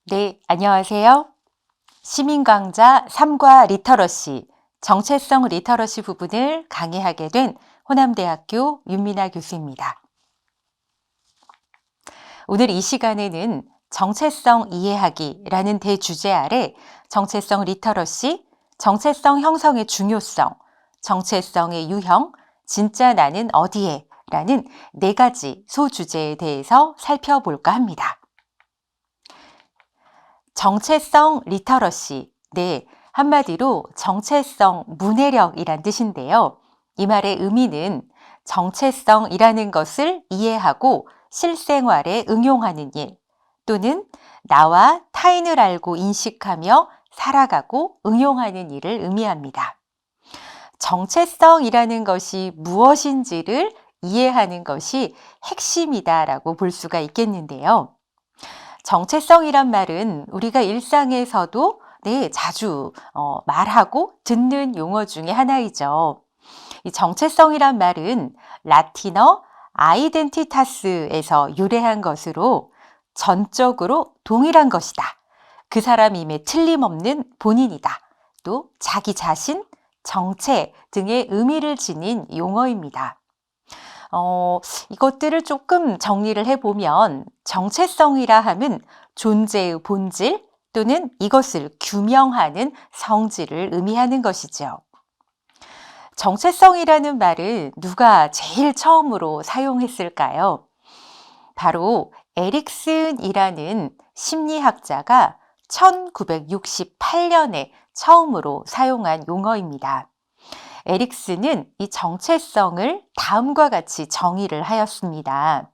네, 안녕하세요. 시민강좌 3과 리터러시, 정체성 리터러시 부분을 강의하게 된 호남대학교 윤미나 교수입니다. 오늘 이 시간에는 정체성 이해하기라는 대주제 아래 정체성 리터러시, 정체성 형성의 중요성, 정체성의 유형, 진짜 나는 어디에? 라는 4가지 소주제에 대해서 살펴볼까 합니다. 정체성 리터러시, 네, 한마디로 정체성 문해력이란 뜻인데요. 이 말의 의미는 정체성이라는 것을 이해하고 실생활에 응용하는 일, 또는 나와 타인을 알고 인식하며 살아가고 응용하는 일을 의미합니다. 정체성이라는 것이 무엇인지를 이해하는 것이 핵심이다라고 볼 수가 있겠는데요. 정체성이란 말은 우리가 일상에서도 자주 말하고 듣는 용어 중에 하나이죠. 이 정체성이란 말은 라틴어 아이덴티타스에서 유래한 것으로 전적으로 동일한 것이다. 그 사람임에 틀림없는 본인이다. 또 자기 자신, 정체 등의 의미를 지닌 용어입니다. 이것들을 조금 정리를 해보면 정체성이라 함은 존재의 본질 또는 이것을 규명하는 성질을 의미하는 것이죠. 정체성이라는 말을 누가 제일 처음으로 사용했을까요? 바로 에릭슨이라는 심리학자가 1968년에 처음으로 사용한 용어입니다. 에릭슨은 이 정체성을 다음과 같이 정의를 하였습니다.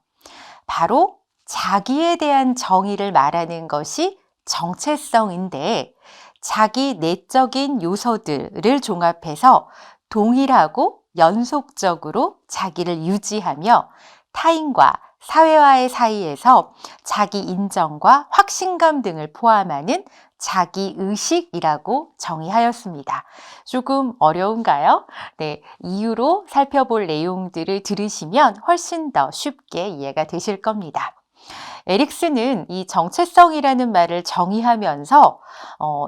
바로 자기에 대한 정의를 말하는 것이 정체성인데 자기 내적인 요소들을 종합해서 동일하고 연속적으로 자기를 유지하며 타인과 사회와의 사이에서 자기 인정과 확신감 등을 포함하는 자기의식이라고 정의하였습니다. 조금 어려운가요? 네, 이유로 살펴볼 내용들을 들으시면 훨씬 더 쉽게 이해가 되실 겁니다. 에릭슨은 이 정체성이라는 말을 정의하면서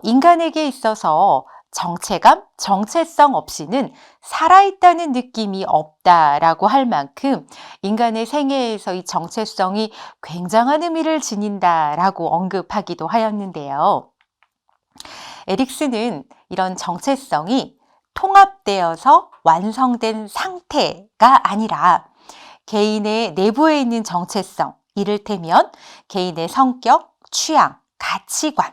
인간에게 있어서 정체감, 정체성 없이는 살아있다는 느낌이 없다라고 할 만큼 인간의 생애에서 이 정체성이 굉장한 의미를 지닌다라고 언급하기도 하였는데요. 에릭슨은 이런 정체성이 통합되어서 완성된 상태가 아니라 개인의 내부에 있는 정체성, 이를테면 개인의 성격, 취향, 가치관,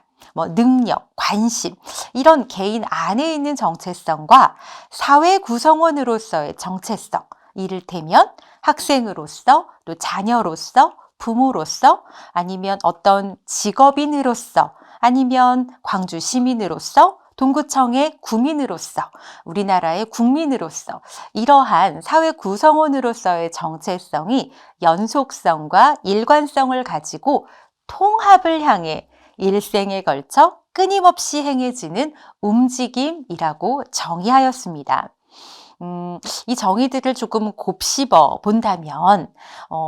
능력, 관심, 이런 개인 안에 있는 정체성과 사회 구성원으로서의 정체성, 이를테면 학생으로서, 또 자녀로서, 부모로서, 아니면 어떤 직업인으로서, 아니면 광주 시민으로서, 동구청의 구민으로서, 우리나라의 국민으로서 이러한 사회 구성원으로서의 정체성이 연속성과 일관성을 가지고 통합을 향해 일생에 걸쳐 끊임없이 행해지는 움직임이라고 정의하였습니다. 이 정의들을 조금 곱씹어 본다면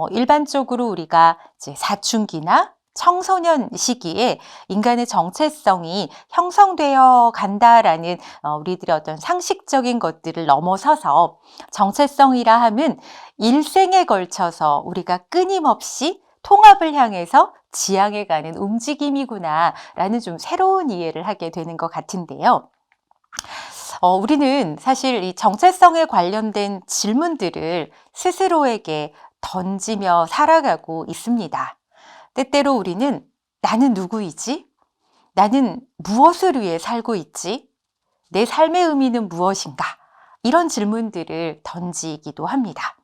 일반적으로 우리가 이제 사춘기나 청소년 시기에 인간의 정체성이 형성되어 간다라는 우리들의 어떤 상식적인 것들을 넘어서서 정체성이라 함은 일생에 걸쳐서 우리가 끊임없이 통합을 향해서 지향해가는 움직임이구나라는 좀 새로운 이해를 하게 되는 것 같은데요. 우리는 사실 이 정체성에 관련된 질문들을 스스로에게 던지며 살아가고 있습니다. 때때로 우리는 나는 누구이지? 나는 무엇을 위해 살고 있지? 내 삶의 의미는 무엇인가? 이런 질문들을 던지기도 합니다.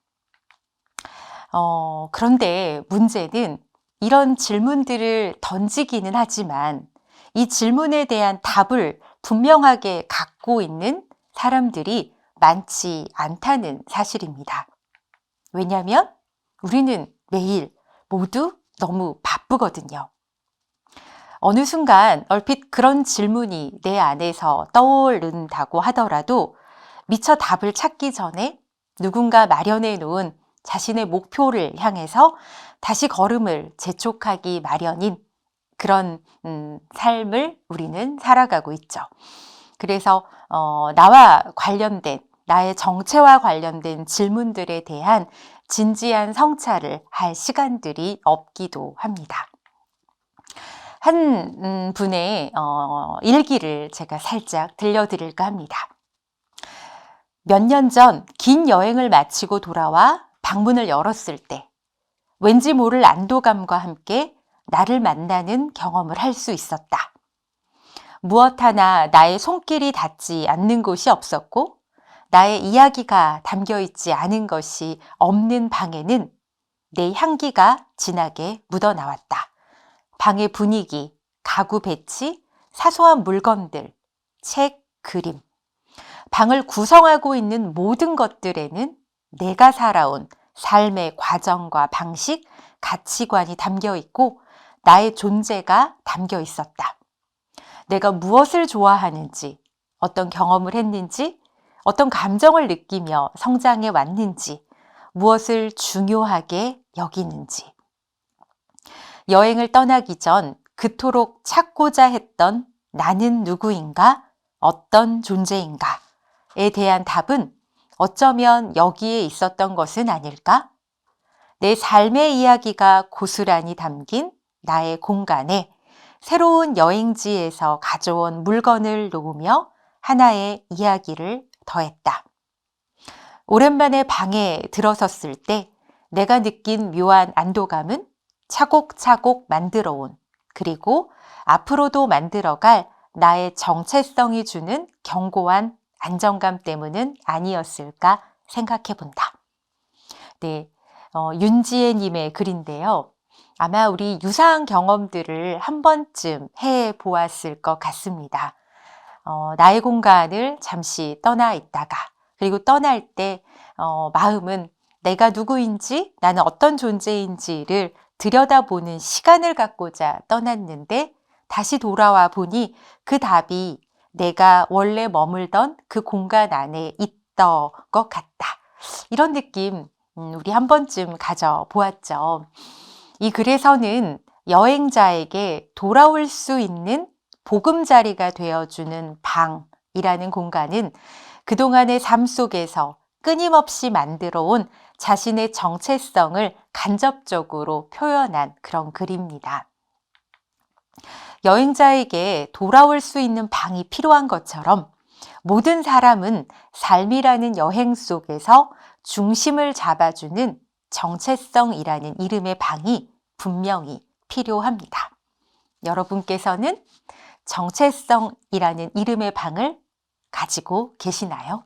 그런데 문제는 이런 질문들을 던지기는 하지만 이 질문에 대한 답을 분명하게 갖고 있는 사람들이 많지 않다는 사실입니다. 왜냐하면 우리는 매일 모두 너무 바쁘거든요. 어느 순간 얼핏 그런 질문이 내 안에서 떠오른다고 하더라도 미처 답을 찾기 전에 누군가 마련해 놓은 자신의 목표를 향해서 다시 걸음을 재촉하기 마련인 그런 삶을 우리는 살아가고 있죠. 그래서 나와 관련된 나의 정체와 관련된 질문들에 대한 진지한 성찰을 할 시간들이 없기도 합니다. 한 분의 일기를 제가 살짝 들려드릴까 합니다. 몇 년 전 긴 여행을 마치고 돌아와 방문을 열었을 때 왠지 모를 안도감과 함께 나를 만나는 경험을 할 수 있었다. 무엇 하나 나의 손길이 닿지 않는 곳이 없었고 나의 이야기가 담겨있지 않은 것이 없는 방에는 내 향기가 진하게 묻어나왔다. 방의 분위기, 가구 배치, 사소한 물건들, 책, 그림. 방을 구성하고 있는 모든 것들에는 내가 살아온 삶의 과정과 방식, 가치관이 담겨 있고 나의 존재가 담겨 있었다. 내가 무엇을 좋아하는지, 어떤 경험을 했는지, 어떤 감정을 느끼며 성장해 왔는지, 무엇을 중요하게 여기는지. 여행을 떠나기 전 그토록 찾고자 했던 나는 누구인가, 어떤 존재인가에 대한 답은 어쩌면 여기에 있었던 것은 아닐까? 내 삶의 이야기가 고스란히 담긴 나의 공간에 새로운 여행지에서 가져온 물건을 놓으며 하나의 이야기를 더했다. 오랜만에 방에 들어섰을 때 내가 느낀 묘한 안도감은 차곡차곡 만들어온 그리고 앞으로도 만들어갈 나의 정체성이 주는 견고한 안정감 때문은 아니었을까 생각해 본다. 네, 윤지혜 님의 글인데요. 아마 우리 유사한 경험들을 한 번쯤 해 보았을 것 같습니다. 나의 공간을 잠시 떠나 있다가 그리고 떠날 때 마음은 내가 누구인지 나는 어떤 존재인지를 들여다보는 시간을 갖고자 떠났는데 다시 돌아와 보니 그 답이 내가 원래 머물던 그 공간 안에 있던 것 같다. 이런 느낌 우리 한 번쯤 가져보았죠. 이 글에서는 여행자에게 돌아올 수 있는 보금자리가 되어주는 방이라는 공간은 그동안의 삶 속에서 끊임없이 만들어 온 자신의 정체성을 간접적으로 표현한 그런 글입니다. 여행자에게 돌아올 수 있는 방이 필요한 것처럼 모든 사람은 삶이라는 여행 속에서 중심을 잡아주는 정체성이라는 이름의 방이 분명히 필요합니다. 여러분께서는 정체성이라는 이름의 방을 가지고 계시나요?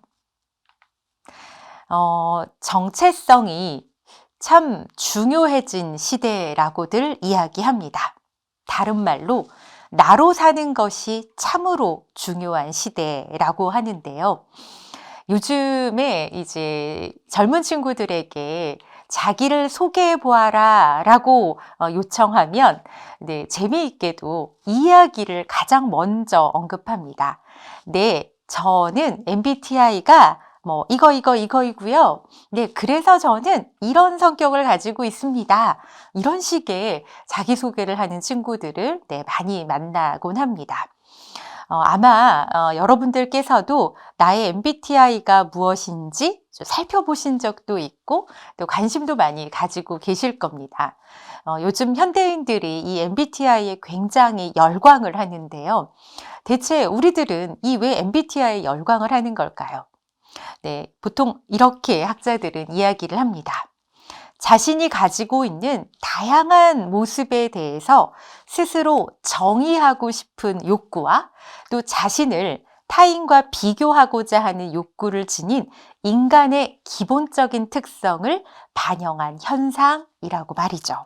정체성이 참 중요해진 시대라고들 이야기합니다. 다른 말로 나로 사는 것이 참으로 중요한 시대라고 하는데요. 요즘에 이제 젊은 친구들에게 자기를 소개해 보아라 라고 요청하면 네, 재미있게도 이야기를 가장 먼저 언급합니다. 네, 저는 MBTI가 이거이고요. 네, 그래서 저는 이런 성격을 가지고 있습니다. 이런 식의 자기소개를 하는 친구들을 네, 많이 만나곤 합니다. 아마 여러분들께서도 나의 MBTI가 무엇인지 살펴보신 적도 있고 또 관심도 많이 가지고 계실 겁니다. 요즘 현대인들이 이 MBTI에 굉장히 열광을 하는데요. 대체 우리들은 이 왜 MBTI에 열광을 하는 걸까요? 네, 보통 이렇게 학자들은 이야기를 합니다. 자신이 가지고 있는 다양한 모습에 대해서 스스로 정의하고 싶은 욕구와 또 자신을 타인과 비교하고자 하는 욕구를 지닌 인간의 기본적인 특성을 반영한 현상이라고 말이죠.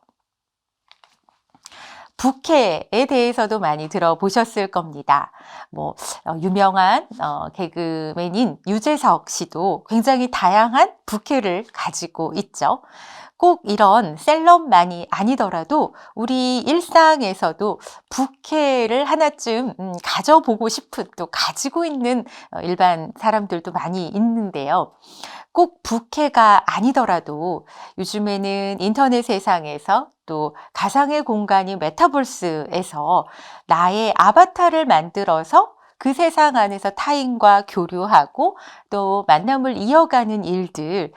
부캐에 대해서도 많이 들어보셨을 겁니다. 유명한 개그맨인 유재석 씨도 굉장히 다양한 부캐를 가지고 있죠. 꼭 이런 셀럽만이 아니더라도 우리 일상에서도 부캐를 하나쯤 가져보고 싶은 또 가지고 있는 일반 사람들도 많이 있는데요. 꼭 부캐가 아니더라도 요즘에는 인터넷 세상에서 또 가상의 공간인 메타버스에서 나의 아바타를 만들어서 그 세상 안에서 타인과 교류하고 또 만남을 이어가는 일들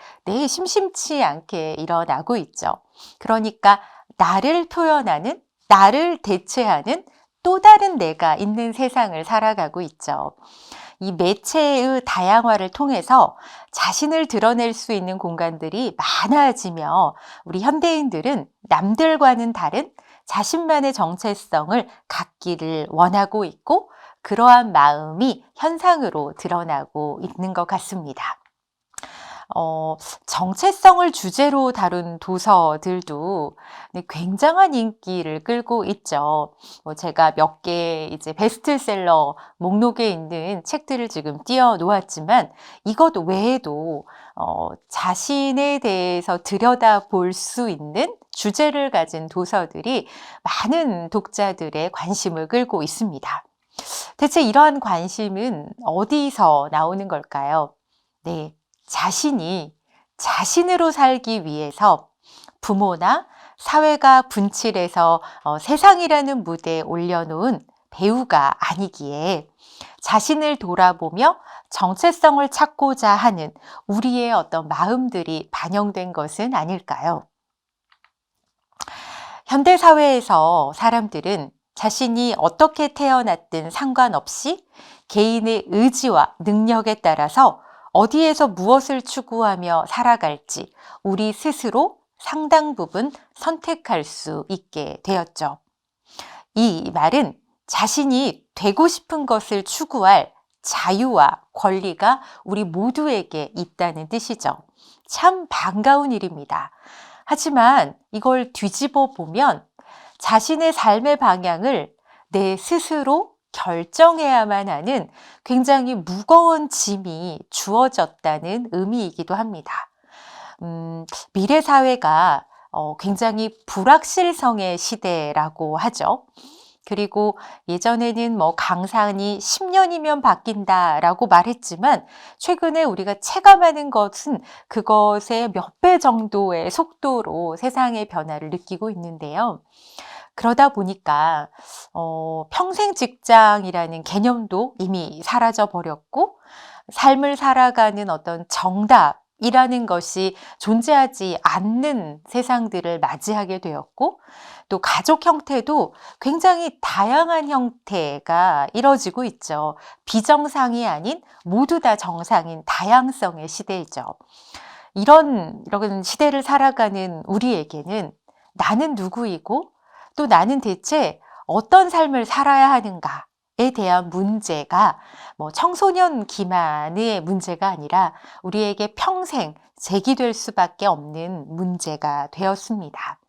심심치 않게 일어나고 있죠. 그러니까 나를 표현하는, 나를 대체하는 또 다른 내가 있는 세상을 살아가고 있죠. 이 매체의 다양화를 통해서 자신을 드러낼 수 있는 공간들이 많아지며 우리 현대인들은 남들과는 다른 자신만의 정체성을 갖기를 원하고 있고 그러한 마음이 현상으로 드러나고 있는 것 같습니다. 정체성을 주제로 다룬 도서들도 굉장한 인기를 끌고 있죠. 제가 몇 개 이제 베스트셀러 목록에 있는 책들을 지금 띄워 놓았지만 이것 외에도 자신에 대해서 들여다볼 수 있는 주제를 가진 도서들이 많은 독자들의 관심을 끌고 있습니다. 대체 이러한 관심은 어디서 나오는 걸까요? 네. 자신이 자신으로 살기 위해서 부모나 사회가 분칠해서 세상이라는 무대에 올려놓은 배우가 아니기에 자신을 돌아보며 정체성을 찾고자 하는 우리의 어떤 마음들이 반영된 것은 아닐까요? 현대사회에서 사람들은 자신이 어떻게 태어났든 상관없이 개인의 의지와 능력에 따라서 어디에서 무엇을 추구하며 살아갈지 우리 스스로 상당 부분 선택할 수 있게 되었죠. 이 말은 자신이 되고 싶은 것을 추구할 자유와 권리가 우리 모두에게 있다는 뜻이죠. 참 반가운 일입니다. 하지만 이걸 뒤집어 보면 자신의 삶의 방향을 내 스스로 결정해야만 하는 굉장히 무거운 짐이 주어졌다는 의미이기도 합니다. 미래 사회가 굉장히 불확실성의 시대라고 하죠. 그리고 예전에는 강산이 10년이면 바뀐다라고 말했지만 최근에 우리가 체감하는 것은 그것의 몇 배 정도의 속도로 세상의 변화를 느끼고 있는데요. 그러다 보니까 평생 직장이라는 개념도 이미 사라져 버렸고 삶을 살아가는 어떤 정답이라는 것이 존재하지 않는 세상들을 맞이하게 되었고 또 가족 형태도 굉장히 다양한 형태가 이뤄지고 있죠. 비정상이 아닌 모두 다 정상인 다양성의 시대이죠. 이런 시대를 살아가는 우리에게는 나는 누구이고 또 나는 대체 어떤 삶을 살아야 하는가에 대한 문제가 청소년 기만의 문제가 아니라 우리에게 평생 제기될 수밖에 없는 문제가 되었습니다.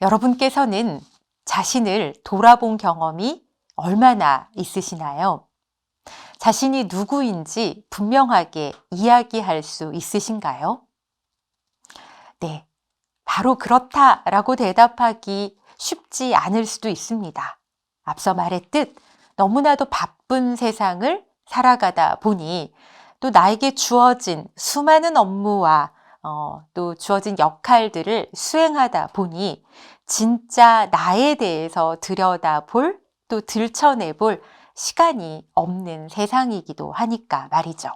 여러분께서는 자신을 돌아본 경험이 얼마나 있으시나요? 자신이 누구인지 분명하게 이야기할 수 있으신가요? 네, 바로 그렇다라고 대답하기 쉽지 않을 수도 있습니다. 앞서 말했듯 너무나도 바쁜 세상을 살아가다 보니 또 나에게 주어진 수많은 업무와 또 주어진 역할들을 수행하다 보니 진짜 나에 대해서 들여다볼 또 들춰내볼 시간이 없는 세상이기도 하니까 말이죠.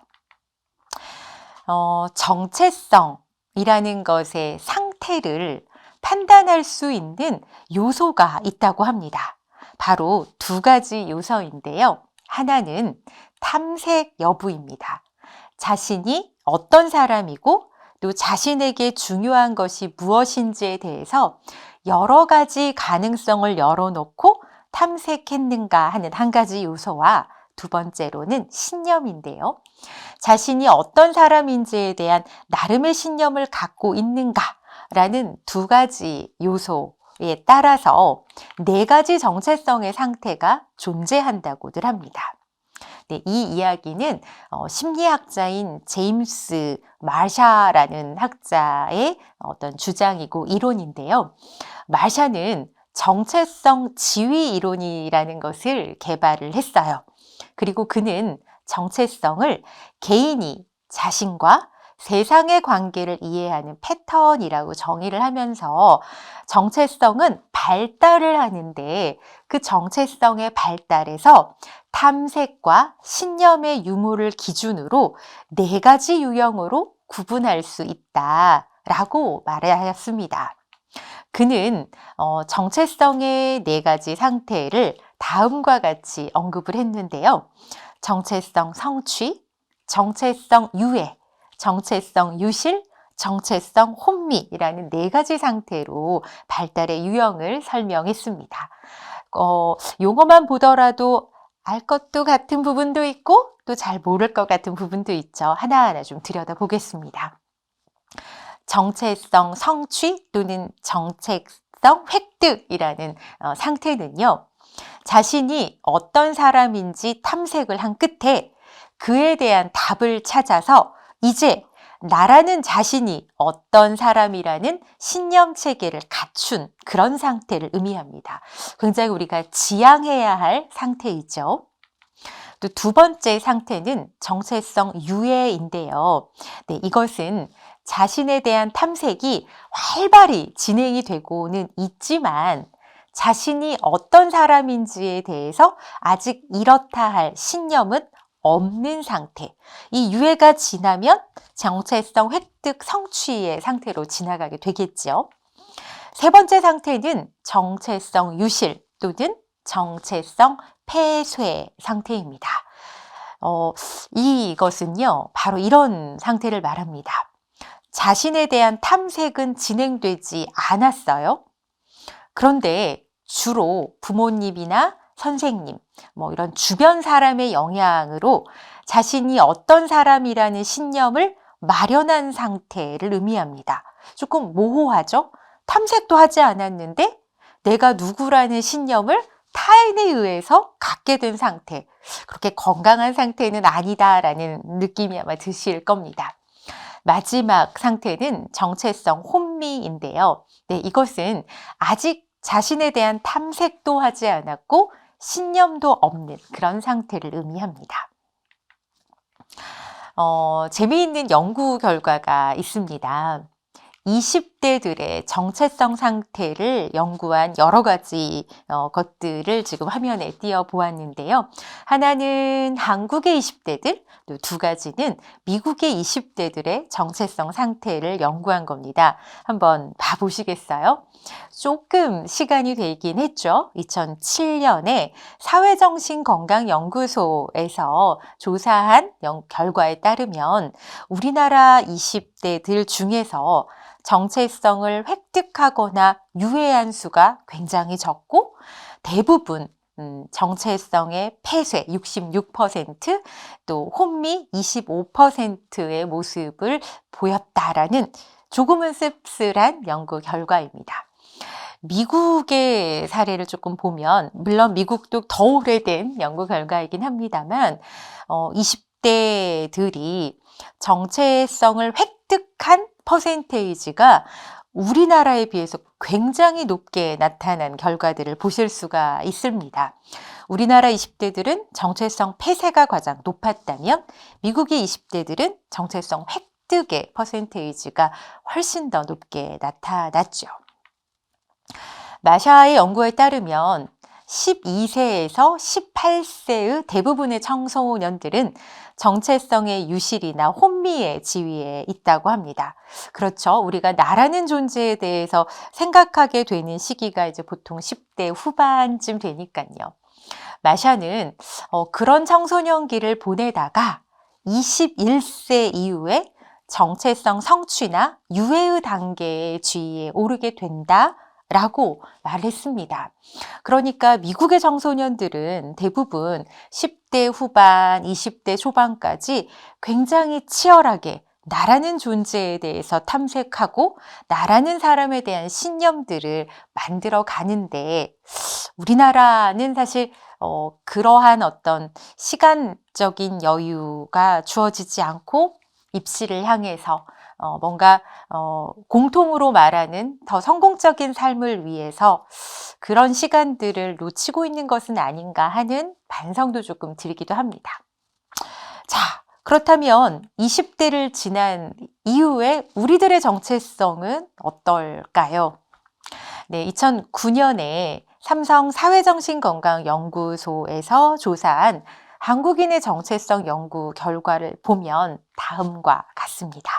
정체성이라는 것의 상태를 판단할 수 있는 요소가 있다고 합니다. 바로 두 가지 요소인데요. 하나는 탐색 여부입니다. 자신이 어떤 사람이고 또 자신에게 중요한 것이 무엇인지에 대해서 여러 가지 가능성을 열어놓고 탐색했는가 하는 한 가지 요소와 두 번째로는 신념인데요. 자신이 어떤 사람인지에 대한 나름의 신념을 갖고 있는가라는 두 가지 요소에 따라서 네 가지 정체성의 상태가 존재한다고들 합니다. 네, 이 이야기는 심리학자인 제임스 마샤라는 학자의 어떤 주장이고 이론인데요. 마샤는 정체성 지위 이론이라는 것을 개발을 했어요. 그리고 그는 정체성을 개인이 자신과 세상의 관계를 이해하는 패턴이라고 정의를 하면서 정체성은 발달을 하는데 그 정체성의 발달에서 탐색과 신념의 유무를 기준으로 4가지 유형으로 구분할 수 있다라고 말하였습니다. 그는 정체성의 4가지 상태를 다음과 같이 언급을 했는데요. 정체성 성취, 정체성 유해, 정체성 유실, 정체성 혼미라는 4가지 상태로 발달의 유형을 설명했습니다. 용어만 보더라도 알 것도 같은 부분도 있고 또 잘 모를 것 같은 부분도 있죠. 하나하나 좀 들여다보겠습니다. 정체성 성취 또는 정체성 획득이라는 상태는요. 자신이 어떤 사람인지 탐색을 한 끝에 그에 대한 답을 찾아서 이제 나라는 자신이 어떤 사람이라는 신념 체계를 갖춘 그런 상태를 의미합니다. 굉장히 우리가 지향해야 할 상태이죠. 또 2번째 상태는 정체성 유해인데요. 네, 이것은 자신에 대한 탐색이 활발히 진행이 되고는 있지만 자신이 어떤 사람인지에 대해서 아직 이렇다 할 신념은 없는 상태. 이 유해가 지나면 정체성 획득 성취의 상태로 지나가게 되겠죠. 3번째 상태는 정체성 유실 또는 정체성 폐쇄 상태입니다. 이것은요, 바로 이런 상태를 말합니다. 자신에 대한 탐색은 진행되지 않았어요. 그런데 주로 부모님이나 선생님, 이런 주변 사람의 영향으로 자신이 어떤 사람이라는 신념을 마련한 상태를 의미합니다. 조금 모호하죠? 탐색도 하지 않았는데 내가 누구라는 신념을 타인에 의해서 갖게 된 상태. 그렇게 건강한 상태는 아니다라는 느낌이 아마 드실 겁니다. 마지막 상태는 정체성 혼미인데요. 네, 이것은 아직 자신에 대한 탐색도 하지 않았고 신념도 없는 그런 상태를 의미합니다. 재미있는 연구 결과가 있습니다. 20대들의 정체성 상태를 연구한 여러 가지 것들을 지금 화면에 띄워 보았는데요. 하나는 한국의 20대들, 또 2가지는 미국의 20대들의 정체성 상태를 연구한 겁니다. 한번 봐보시겠어요? 조금 시간이 되긴 했죠. 2007년에 사회정신건강연구소에서 조사한 결과에 따르면 우리나라 20대들 중에서 정체성을 획득하거나 유해한 수가 굉장히 적고 대부분 정체성의 폐쇄 66%, 또 혼미 25%의 모습을 보였다라는 조금은 씁쓸한 연구 결과입니다. 미국의 사례를 조금 보면 물론 미국도 더 오래된 연구 결과이긴 합니다만 20대들이 정체성을 획득한 퍼센테이지가 우리나라에 비해서 굉장히 높게 나타난 결과들을 보실 수가 있습니다. 우리나라 20대들은 정체성 폐쇄가 가장 높았다면 미국의 20대들은 정체성 획득의 퍼센테이지가 훨씬 더 높게 나타났죠. 마샤의 연구에 따르면 12세에서 18세의 대부분의 청소년들은 정체성의 유실이나 혼미의 지위에 있다고 합니다. 그렇죠. 우리가 나라는 존재에 대해서 생각하게 되는 시기가 이제 보통 10대 후반쯤 되니까요. 마샤는 그런 청소년기를 보내다가 21세 이후에 정체성 성취나 유해의 단계의 지위에 오르게 된다 라고 말했습니다. 그러니까 미국의 청소년들은 대부분 10대 후반, 20대 초반까지 굉장히 치열하게 나라는 존재에 대해서 탐색하고 나라는 사람에 대한 신념들을 만들어 가는데 우리나라는 사실 그러한 어떤 시간적인 여유가 주어지지 않고 입시를 향해서 뭔가 공통으로 말하는 더 성공적인 삶을 위해서 그런 시간들을 놓치고 있는 것은 아닌가 하는 반성도 조금 들기도 합니다. 자, 그렇다면 20대를 지난 이후에 우리들의 정체성은 어떨까요? 네, 2009년에 삼성 사회정신건강연구소에서 조사한 한국인의 정체성 연구 결과를 보면 다음과 같습니다.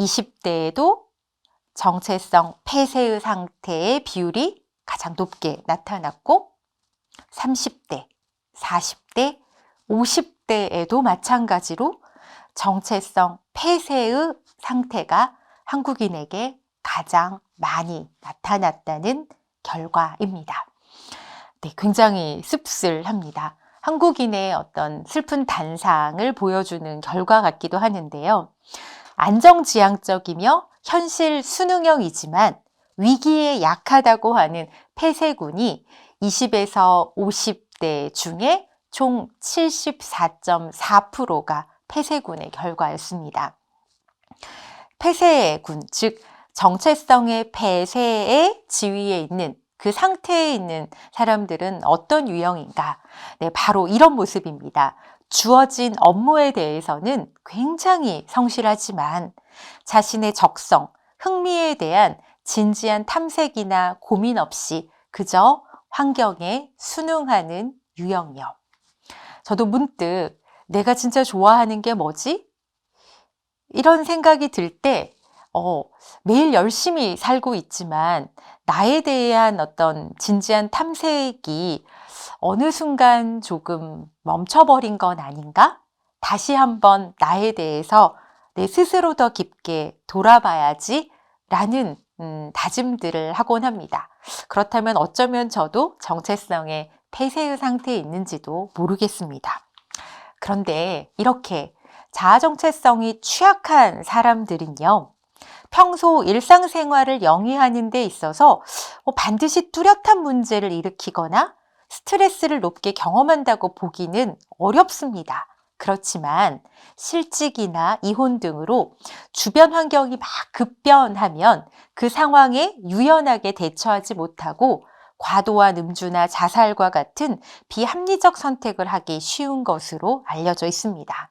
20대에도 정체성 폐쇄의 상태의 비율이 가장 높게 나타났고 30대, 40대, 50대에도 마찬가지로 정체성 폐쇄의 상태가 한국인에게 가장 많이 나타났다는 결과입니다. 네, 굉장히 씁쓸합니다. 한국인의 어떤 슬픈 단상을 보여주는 결과 같기도 하는데요. 안정지향적이며 현실 순응형이지만 위기에 약하다고 하는 폐쇄군이 20에서 50대 중에 총 74.4%가 폐쇄군의 결과였습니다. 폐쇄군, 즉 정체성의 폐쇄의 지위에 있는 그 상태에 있는 사람들은 어떤 유형인가? 네, 바로 이런 모습입니다. 주어진 업무에 대해서는 굉장히 성실하지만 자신의 적성, 흥미에 대한 진지한 탐색이나 고민 없이 그저 환경에 순응하는 유형이요. 저도 문득 내가 진짜 좋아하는 게 뭐지? 이런 생각이 들 때 매일 열심히 살고 있지만 나에 대한 어떤 진지한 탐색이 어느 순간 조금 멈춰버린 건 아닌가? 다시 한번 나에 대해서 내 스스로 더 깊게 돌아봐야지 라는 다짐들을 하곤 합니다. 그렇다면 어쩌면 저도 정체성의 폐쇄의 상태에 있는지도 모르겠습니다. 그런데 이렇게 자아 정체성이 취약한 사람들은요, 평소 일상생활을 영위하는 데 있어서 반드시 뚜렷한 문제를 일으키거나 스트레스를 높게 경험한다고 보기는 어렵습니다. 그렇지만 실직이나 이혼 등으로 주변 환경이 막 급변하면 그 상황에 유연하게 대처하지 못하고 과도한 음주나 자살과 같은 비합리적 선택을 하기 쉬운 것으로 알려져 있습니다.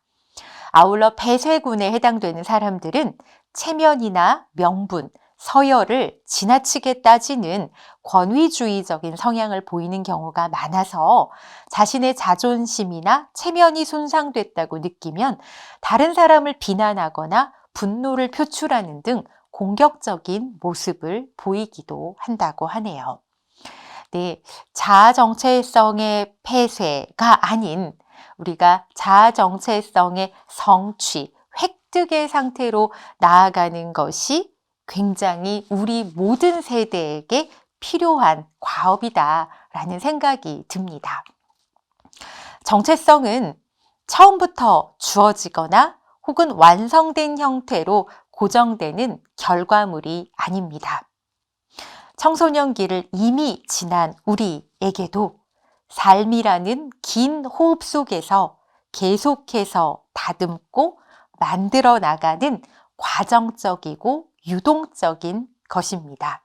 아울러 폐쇄군에 해당되는 사람들은 체면이나 명분, 서열을 지나치게 따지는 권위주의적인 성향을 보이는 경우가 많아서 자신의 자존심이나 체면이 손상됐다고 느끼면 다른 사람을 비난하거나 분노를 표출하는 등 공격적인 모습을 보이기도 한다고 하네요. 네, 자아 정체성의 폐쇄가 아닌 우리가 자아 정체성의 성취, 획득의 상태로 나아가는 것이 굉장히 우리 모든 세대에게 필요한 과업이다라는 생각이 듭니다. 정체성은 처음부터 주어지거나 혹은 완성된 형태로 고정되는 결과물이 아닙니다. 청소년기를 이미 지난 우리에게도 삶이라는 긴 호흡 속에서 계속해서 다듬고 만들어 나가는 과정적이고 유동적인 것입니다.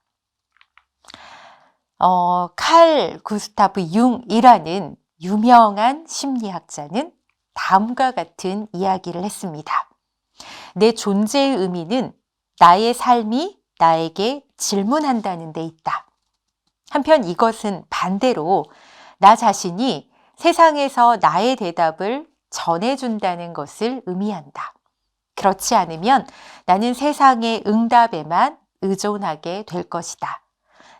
칼 구스타브 융이라는 유명한 심리학자는 다음과 같은 이야기를 했습니다. 내 존재의 의미는 나의 삶이 나에게 질문한다는 데 있다. 한편 이것은 반대로 나 자신이 세상에서 나의 대답을 전해준다는 것을 의미한다. 그렇지 않으면 나는 세상의 응답에만 의존하게 될 것이다.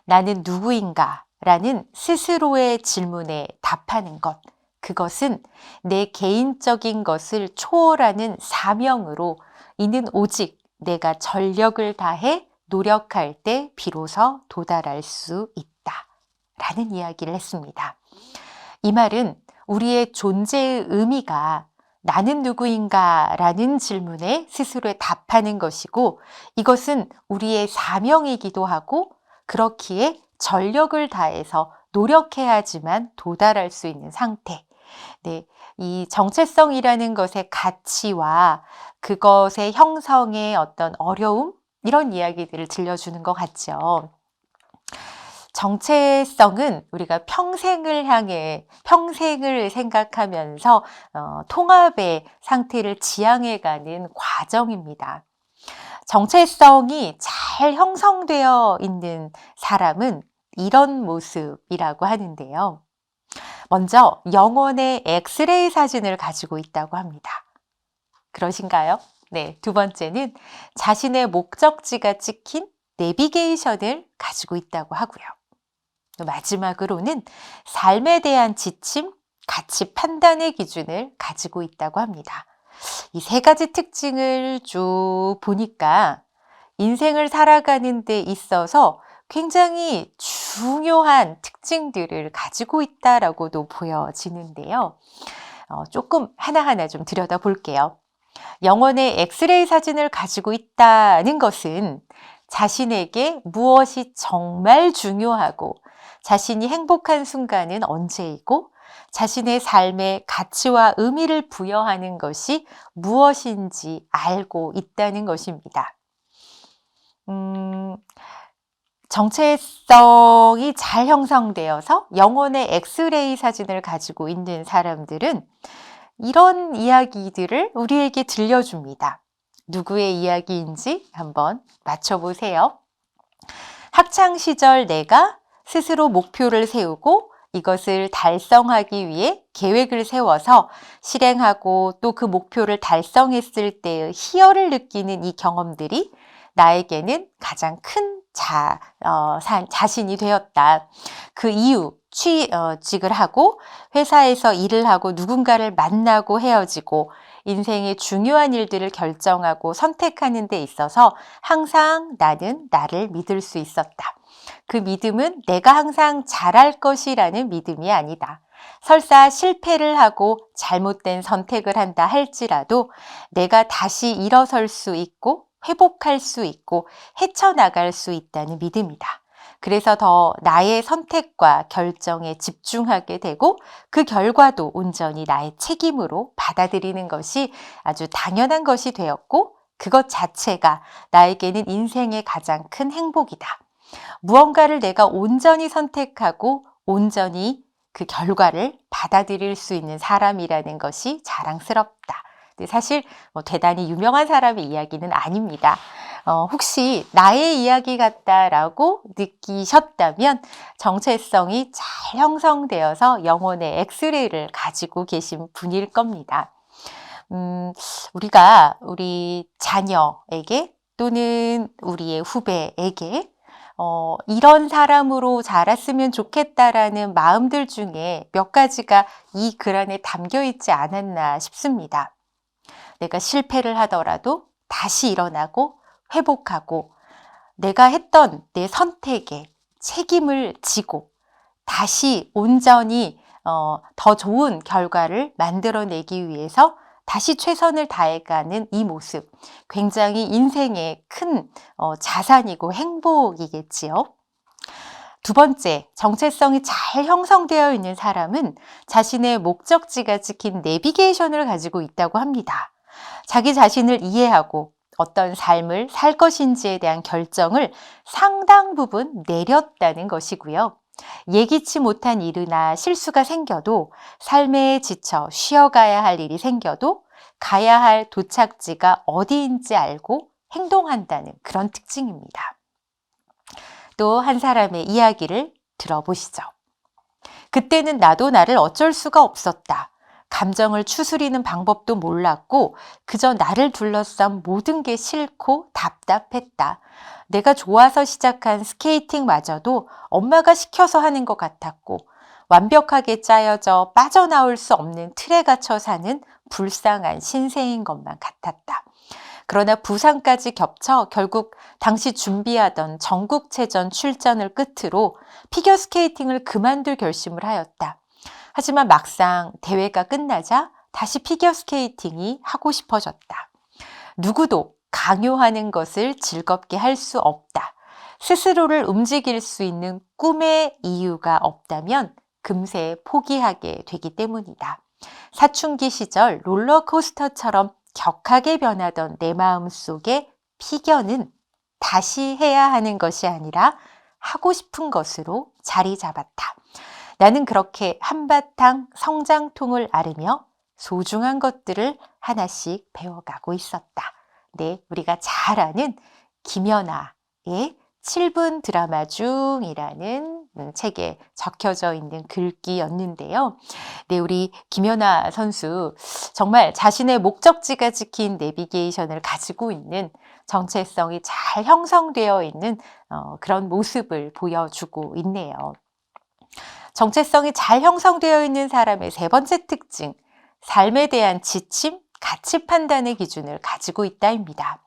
나는 누구인가? 라는 스스로의 질문에 답하는 것. 그것은 내 개인적인 것을 초월하는 사명으로 이는 오직 내가 전력을 다해 노력할 때 비로소 도달할 수 있다. 라는 이야기를 했습니다. 이 말은 우리의 존재의 의미가 나는 누구인가? 라는 질문에 스스로에 답하는 것이고 이것은 우리의 사명이기도 하고 그렇기에 전력을 다해서 노력해야지만 도달할 수 있는 상태. 네, 이 정체성이라는 것의 가치와 그것의 형성의 어떤 어려움 이런 이야기들을 들려주는 것 같죠. 정체성은 우리가 평생을 생각하면서 통합의 상태를 지향해가는 과정입니다. 정체성이 잘 형성되어 있는 사람은 이런 모습이라고 하는데요. 먼저 영혼의 엑스레이 사진을 가지고 있다고 합니다. 그러신가요? 네, 두 번째는 자신의 목적지가 찍힌 내비게이션을 가지고 있다고 하고요. 마지막으로는 삶에 대한 지침, 가치 판단의 기준을 가지고 있다고 합니다. 이 세 가지 특징을 쭉 보니까 인생을 살아가는 데 있어서 굉장히 중요한 특징들을 가지고 있다라고도 보여지는데요. 조금 하나하나 좀 들여다볼게요. 영혼의 엑스레이 사진을 가지고 있다는 것은 자신에게 무엇이 정말 중요하고 자신이 행복한 순간은 언제이고 자신의 삶에 가치와 의미를 부여하는 것이 무엇인지 알고 있다는 것입니다. 정체성이 잘 형성되어서 영혼의 엑스레이 사진을 가지고 있는 사람들은 이런 이야기들을 우리에게 들려줍니다. 누구의 이야기인지 한번 맞춰보세요. 학창시절 내가 스스로 목표를 세우고 이것을 달성하기 위해 계획을 세워서 실행하고 또 그 목표를 달성했을 때의 희열을 느끼는 이 경험들이 나에게는 가장 큰 자신이 되었다. 그 이후 취직을 하고 회사에서 일을 하고 누군가를 만나고 헤어지고 인생의 중요한 일들을 결정하고 선택하는 데 있어서 항상 나는 나를 믿을 수 있었다. 그 믿음은 내가 항상 잘할 것이라는 믿음이 아니다. 설사 실패를 하고 잘못된 선택을 한다 할지라도 내가 다시 일어설 수 있고 회복할 수 있고 헤쳐나갈 수 있다는 믿음이다. 그래서 더 나의 선택과 결정에 집중하게 되고 그 결과도 온전히 나의 책임으로 받아들이는 것이 아주 당연한 것이 되었고 그것 자체가 나에게는 인생의 가장 큰 행복이다. 무언가를 내가 온전히 선택하고 온전히 그 결과를 받아들일 수 있는 사람이라는 것이 자랑스럽다. 사실 대단히 유명한 사람의 이야기는 아닙니다. 혹시 나의 이야기 같다라고 느끼셨다면 정체성이 잘 형성되어서 영혼의 엑스레이를 가지고 계신 분일 겁니다. 우리가 우리 자녀에게 또는 우리의 후배에게 이런 사람으로 자랐으면 좋겠다라는 마음들 중에 몇 가지가 이 글 안에 담겨 있지 않았나 싶습니다. 내가 실패를 하더라도 다시 일어나고 회복하고 내가 했던 내 선택에 책임을 지고 다시 온전히 더 좋은 결과를 만들어내기 위해서 다시 최선을 다해가는 이 모습, 굉장히 인생의 큰 자산이고 행복이겠지요. 두 번째, 정체성이 잘 형성되어 있는 사람은 자신의 목적지가 찍힌 내비게이션을 가지고 있다고 합니다. 자기 자신을 이해하고 어떤 삶을 살 것인지에 대한 결정을 상당 부분 내렸다는 것이고요. 예기치 못한 일이나 실수가 생겨도 삶에 지쳐 쉬어가야 할 일이 생겨도 가야 할 도착지가 어디인지 알고 행동한다는 그런 특징입니다. 또 한 사람의 이야기를 들어보시죠. 그때는 나도 나를 어쩔 수가 없었다. 감정을 추스리는 방법도 몰랐고 그저 나를 둘러싼 모든 게 싫고 답답했다. 내가 좋아서 시작한 스케이팅마저도 엄마가 시켜서 하는 것 같았고 완벽하게 짜여져 빠져나올 수 없는 틀에 갇혀 사는 불쌍한 신세인 것만 같았다. 그러나 부상까지 겹쳐 결국 당시 준비하던 전국체전 출전을 끝으로 피겨스케이팅을 그만둘 결심을 하였다. 하지만 막상 대회가 끝나자 다시 피겨스케이팅이 하고 싶어졌다. 누구도 강요하는 것을 즐겁게 할 수 없다. 스스로를 움직일 수 있는 꿈의 이유가 없다면 금세 포기하게 되기 때문이다. 사춘기 시절 롤러코스터처럼 격하게 변하던 내 마음 속의 피겨는 다시 해야 하는 것이 아니라 하고 싶은 것으로 자리 잡았다. 나는 그렇게 한바탕 성장통을 앓으며 소중한 것들을 하나씩 배워가고 있었다. 네, 우리가 잘 아는 김연아의 7분 드라마 중이라는 책에 적혀져 있는 글귀였는데요. 네, 우리 김연아 선수 정말 자신의 목적지가 지킨 내비게이션을 가지고 있는 정체성이 잘 형성되어 있는 그런 모습을 보여주고 있네요. 정체성이 잘 형성되어 있는 사람의 세 번째 특징, 삶에 대한 지침, 가치 판단의 기준을 가지고 있다입니다.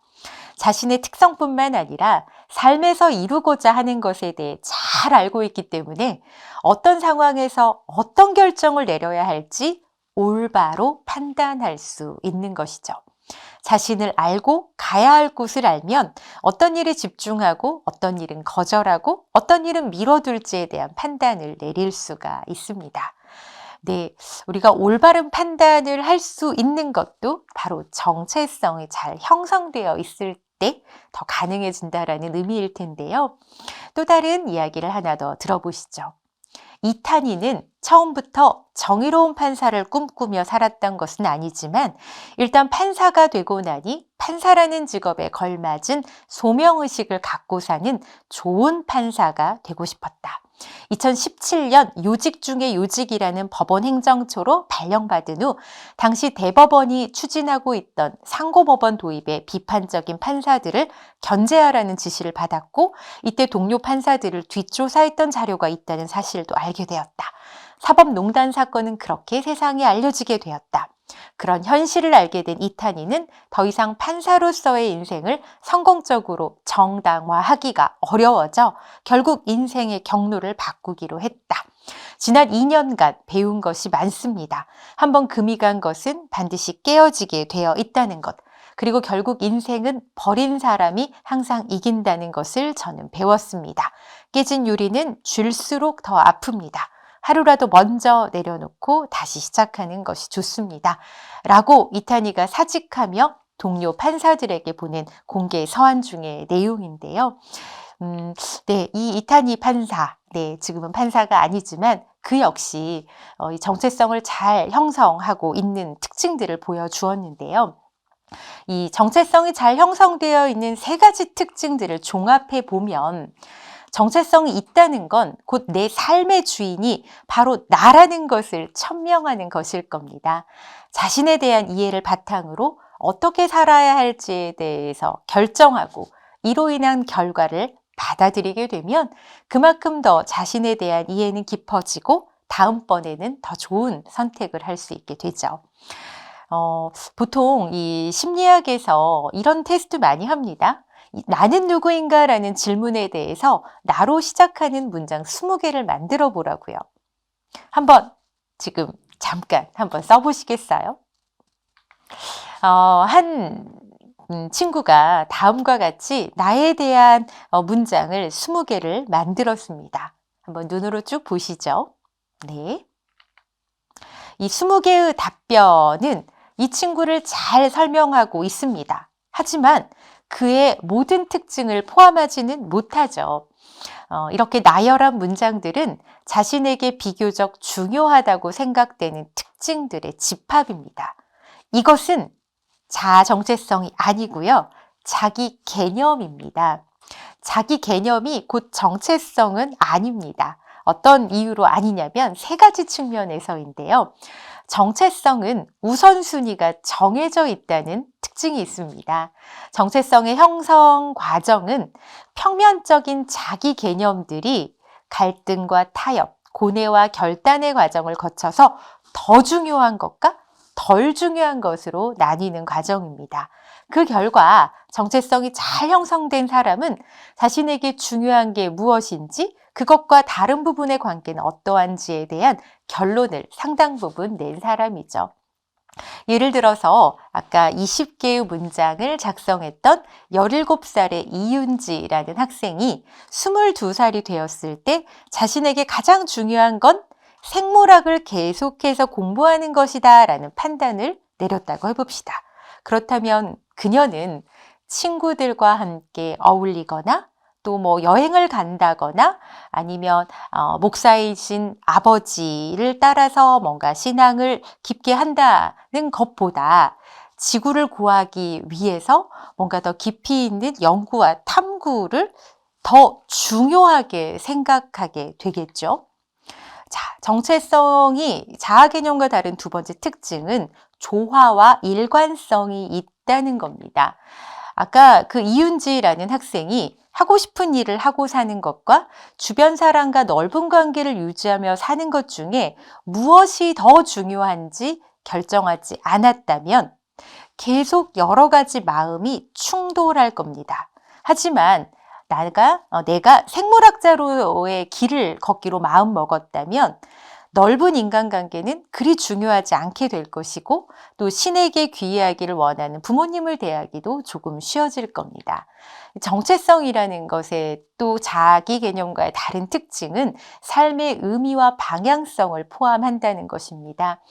자신의 특성뿐만 아니라 삶에서 이루고자 하는 것에 대해 잘 알고 있기 때문에 어떤 상황에서 어떤 결정을 내려야 할지 올바로 판단할 수 있는 것이죠. 자신을 알고 가야 할 곳을 알면 어떤 일에 집중하고 어떤 일은 거절하고 어떤 일은 미뤄둘지에 대한 판단을 내릴 수가 있습니다. 네, 우리가 올바른 판단을 할 수 있는 것도 바로 정체성이 잘 형성되어 있을 때 더 가능해진다라는 의미일 텐데요. 또 다른 이야기를 하나 더 들어보시죠. 이탄희는 처음부터 정의로운 판사를 꿈꾸며 살았던 것은 아니지만 일단 판사가 되고 나니 판사라는 직업에 걸맞은 소명의식을 갖고 사는 좋은 판사가 되고 싶었다. 2017년 요직 중의 요직이라는 법원 행정처로 발령받은 후 당시 대법원이 추진하고 있던 상고법원 도입에 비판적인 판사들을 견제하라는 지시를 받았고 이때 동료 판사들을 뒷조사했던 자료가 있다는 사실도 알게 되었다. 사법농단 사건은 그렇게 세상에 알려지게 되었다. 그런 현실을 알게 된 이탄희는 더 이상 판사로서의 인생을 성공적으로 정당화하기가 어려워져 결국 인생의 경로를 바꾸기로 했다. 지난 2년간 배운 것이 많습니다. 한번 금이 간 것은 반드시 깨어지게 되어 있다는 것. 그리고 결국 인생은 버린 사람이 항상 이긴다는 것을 저는 배웠습니다. 깨진 유리는 줄수록 더 아픕니다. 하루라도 먼저 내려놓고 다시 시작하는 것이 좋습니다. 라고 이탄희가 사직하며 동료 판사들에게 보낸 공개 서한 중의 내용인데요. 네, 이 이탄희 판사, 네, 지금은 판사가 아니지만 그 역시 이 정체성을 잘 형성하고 있는 특징들을 보여주었는데요. 이 정체성이 잘 형성되어 있는 세 가지 특징들을 종합해 보면 정체성이 있다는 건 곧 내 삶의 주인이 바로 나라는 것을 천명하는 것일 겁니다. 자신에 대한 이해를 바탕으로 어떻게 살아야 할지에 대해서 결정하고 이로 인한 결과를 받아들이게 되면 그만큼 더 자신에 대한 이해는 깊어지고 다음번에는 더 좋은 선택을 할 수 있게 되죠. 보통 이 심리학에서 이런 테스트 많이 합니다. 나는 누구인가? 라는 질문에 대해서 나로 시작하는 문장 20개를 만들어 보라고요. 한번 지금 잠깐 한번 써보시겠어요? 한 친구가 다음과 같이 나에 대한 문장을 20개를 만들었습니다. 한번 눈으로 쭉 보시죠. 네. 이 20개의 답변은 이 친구를 잘 설명하고 있습니다. 하지만 그의 모든 특징을 포함하지는 못하죠. 이렇게 나열한 문장들은 자신에게 비교적 중요하다고 생각되는 특징들의 집합입니다. 이것은 자아 정체성이 아니고요. 자기 개념입니다. 자기 개념이 곧 정체성은 아닙니다. 어떤 이유로 아니냐면 세 가지 측면에서인데요. 정체성은 우선순위가 정해져 있다는 특징이 있습니다. 정체성의 형성 과정은 평면적인 자기 개념들이 갈등과 타협, 고뇌와 결단의 과정을 거쳐서 더 중요한 것과 덜 중요한 것으로 나뉘는 과정입니다. 그 결과 정체성이 잘 형성된 사람은 자신에게 중요한 게 무엇인지 그것과 다른 부분의 관계는 어떠한지에 대한 결론을 상당 부분 낸 사람이죠. 예를 들어서 아까 20개의 문장을 작성했던 17살의 이윤지라는 학생이 22살이 되었을 때 자신에게 가장 중요한 건 생물학을 계속해서 공부하는 것이다 라는 판단을 내렸다고 해봅시다. 그렇다면 그녀는 친구들과 함께 어울리거나 또 뭐 여행을 간다거나 아니면 목사이신 아버지를 따라서 뭔가 신앙을 깊게 한다는 것보다 지구를 구하기 위해서 뭔가 더 깊이 있는 연구와 탐구를 더 중요하게 생각하게 되겠죠. 자, 정체성이 자아 개념과 다른 두 번째 특징은 조화와 일관성이 있다는 겁니다. 아까 그 이윤지라는 학생이 하고 싶은 일을 하고 사는 것과 주변 사람과 넓은 관계를 유지하며 사는 것 중에 무엇이 더 중요한지 결정하지 않았다면 계속 여러 가지 마음이 충돌할 겁니다. 하지만 내가 생물학자로의 길을 걷기로 마음먹었다면 넓은 인간관계는 그리 중요하지 않게 될 것이고 또 신에게 귀의하기를 원하는 부모님을 대하기도 조금 쉬워질 겁니다. 정체성이라는 것의 또 자기 개념과의 다른 특징은 삶의 의미와 방향성을 포함한다는 것입니다.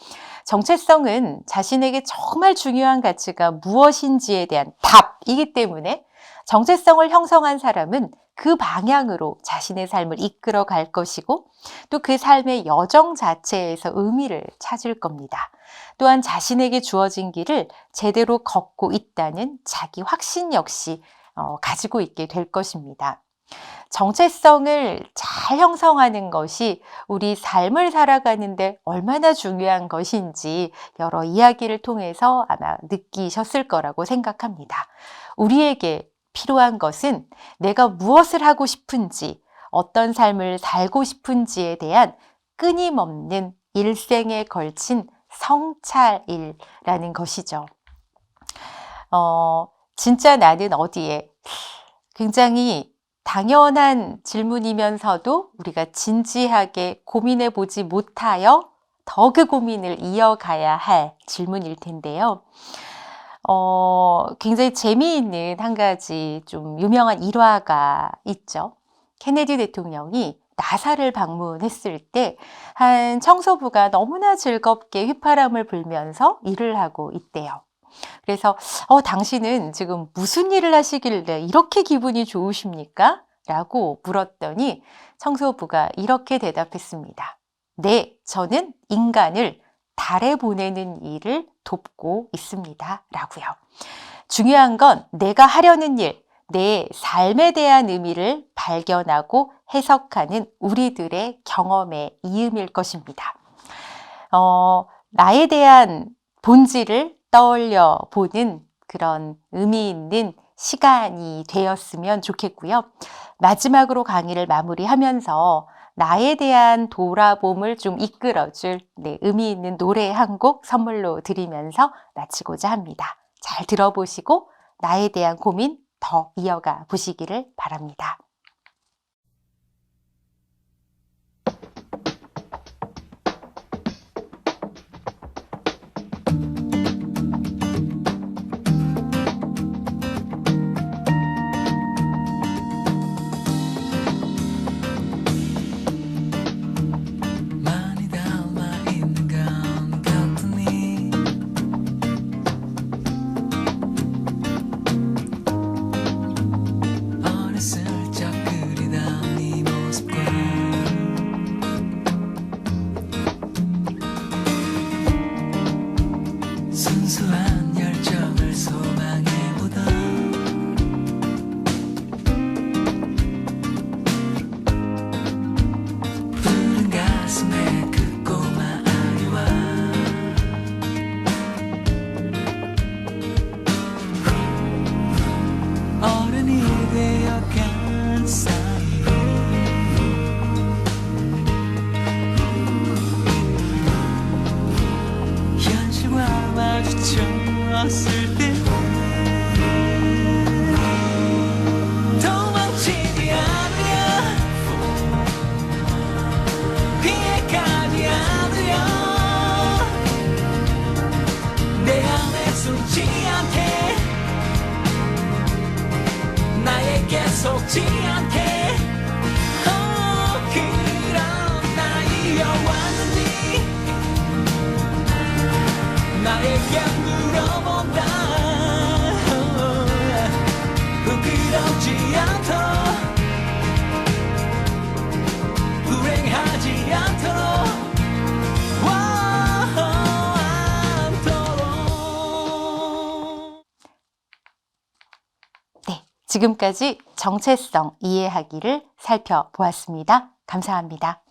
정체성은 자신에게 정말 중요한 가치가 무엇인지에 대한 답이기 때문에 정체성을 형성한 사람은 그 방향으로 자신의 삶을 이끌어 갈 것이고 또 그 삶의 여정 자체에서 의미를 찾을 겁니다. 또한 자신에게 주어진 길을 제대로 걷고 있다는 자기 확신 역시 가지고 있게 될 것입니다. 정체성을 잘 형성하는 것이 우리 삶을 살아가는데 얼마나 중요한 것인지 여러 이야기를 통해서 아마 느끼셨을 거라고 생각합니다. 우리에게 필요한 것은 내가 무엇을 하고 싶은지, 어떤 삶을 살고 싶은지에 대한 끊임없는 일생에 걸친 성찰이라는 것이죠. 진짜 나는 어디에? 굉장히 당연한 질문이면서도 우리가 진지하게 고민해 보지 못하여 더 그 고민을 이어가야 할 질문일 텐데요. 굉장히 재미있는 한 가지 좀 유명한 일화가 있죠. 케네디 대통령이 나사를 방문했을 때 한 청소부가 너무나 즐겁게 휘파람을 불면서 일을 하고 있대요. 그래서 당신은 지금 무슨 일을 하시길래 이렇게 기분이 좋으십니까? 라고 물었더니 청소부가 이렇게 대답했습니다. 네, 저는 인간을 달에 보내는 일을 돕고 있습니다. 라고요. 중요한 건 내가 하려는 일, 내 삶에 대한 의미를 발견하고 해석하는 우리들의 경험의 이음일 것입니다. 나에 대한 본질을 떠올려 보는 그런 의미 있는 시간이 되었으면 좋겠고요. 마지막으로 강의를 마무리하면서 나에 대한 돌아봄을 좀 이끌어줄 의미 있는 노래 한 곡 선물로 드리면서 마치고자 합니다. 잘 들어보시고 나에 대한 고민 더 이어가 보시기를 바랍니다. 순수한 열정을 소망해보던 푸른 가슴에 그 꼬마 아이와 어른이 되어간 사이 현실과 마주쳤을 때 도망치지 않으려 피해가지 않으려 내 안에 숨지 않게 나에게 속지 않게 그런 나이여왔는지 나에게 물어본다 부끄럽지 않다 지금까지 정체성 이해하기를 살펴보았습니다. 감사합니다.